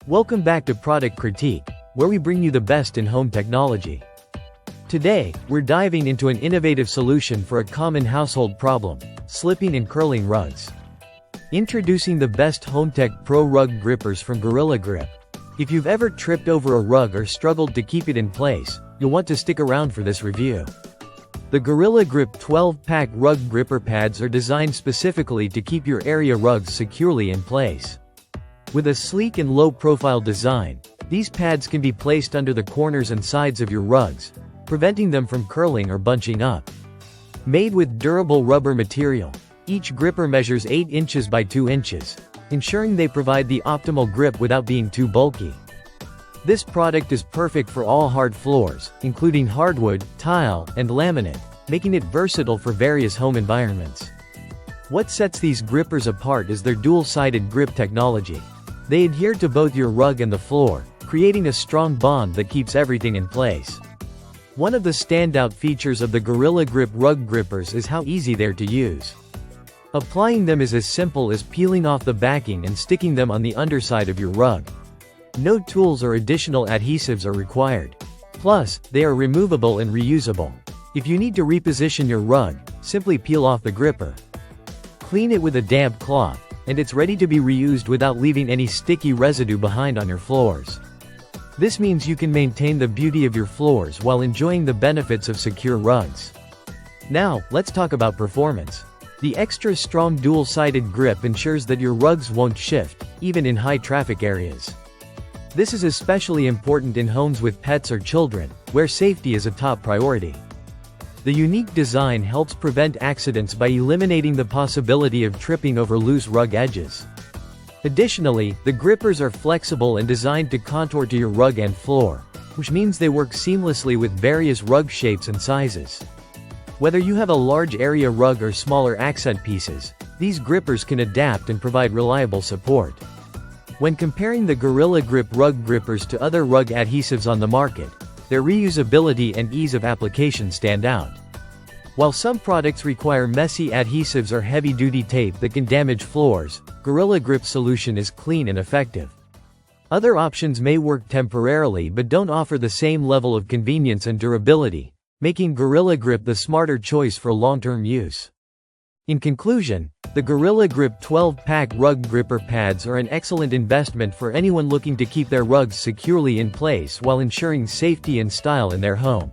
Welcome back to Product Critique, where we bring you the best in home technology. Today, we're diving into an innovative solution for a common household problem: slipping and curling rugs. Introducing the best Hometech Pro Rug Grippers from Gorilla Grip. If you've ever tripped over a rug or struggled to keep it in place, you'll want to stick around for this review. The Gorilla Grip 12-pack rug gripper pads are designed specifically to keep your area rugs securely in place. With a sleek and low-profile design, these pads can be placed under the corners and sides of your rugs, preventing them from curling or bunching up. Made with durable rubber material, each gripper measures 8 inches by 2 inches, ensuring they provide the optimal grip without being too bulky. This product is perfect for all hard floors, including hardwood, tile, and laminate, making it versatile for various home environments. What sets these grippers apart is their dual-sided grip technology. They adhere to both your rug and the floor, creating a strong bond that keeps everything in place. One of the standout features of the Gorilla Grip rug grippers is how easy they're to use. Applying them is as simple as peeling off the backing and sticking them on the underside of your rug. No tools or additional adhesives are required. Plus, they are removable and reusable. If you need to reposition your rug, simply peel off the gripper. Clean it with a damp cloth, and it's ready to be reused without leaving any sticky residue behind on your floors. This means you can maintain the beauty of your floors while enjoying the benefits of secure rugs. Now, let's talk about performance. The extra strong dual-sided grip ensures that your rugs won't shift, even in high-traffic areas. This is especially important in homes with pets or children, where safety is a top priority. The unique design helps prevent accidents by eliminating the possibility of tripping over loose rug edges. Additionally, the grippers are flexible and designed to contour to your rug and floor, which means they work seamlessly with various rug shapes and sizes. Whether you have a large area rug or smaller accent pieces, these grippers can adapt and provide reliable support. When comparing the Gorilla Grip rug grippers to other rug adhesives on the market, their reusability and ease of application stand out. While some products require messy adhesives or heavy-duty tape that can damage floors, Gorilla Grip's solution is clean and effective. Other options may work temporarily but don't offer the same level of convenience and durability, making Gorilla Grip the smarter choice for long-term use. In conclusion, the Gorilla Grip 12-pack rug gripper pads are an excellent investment for anyone looking to keep their rugs securely in place while ensuring safety and style in their home.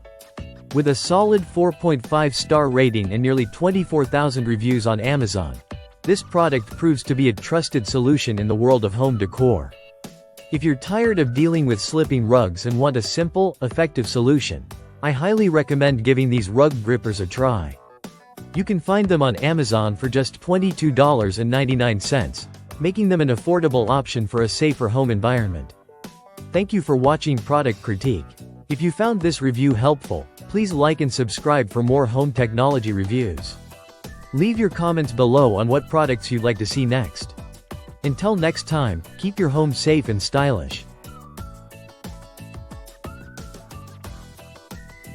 With a solid 4.5-star rating and nearly 24,000 reviews on Amazon, this product proves to be a trusted solution in the world of home decor. If you're tired of dealing with slipping rugs and want a simple, effective solution, I highly recommend giving these rug grippers a try. You can find them on Amazon for just $22.99, making them an affordable option for a safer home environment. Thank you for watching Product Critique. If you found this review helpful, please like and subscribe for more home technology reviews. Leave your comments below on what products you'd like to see next. Until next time, keep your home safe and stylish.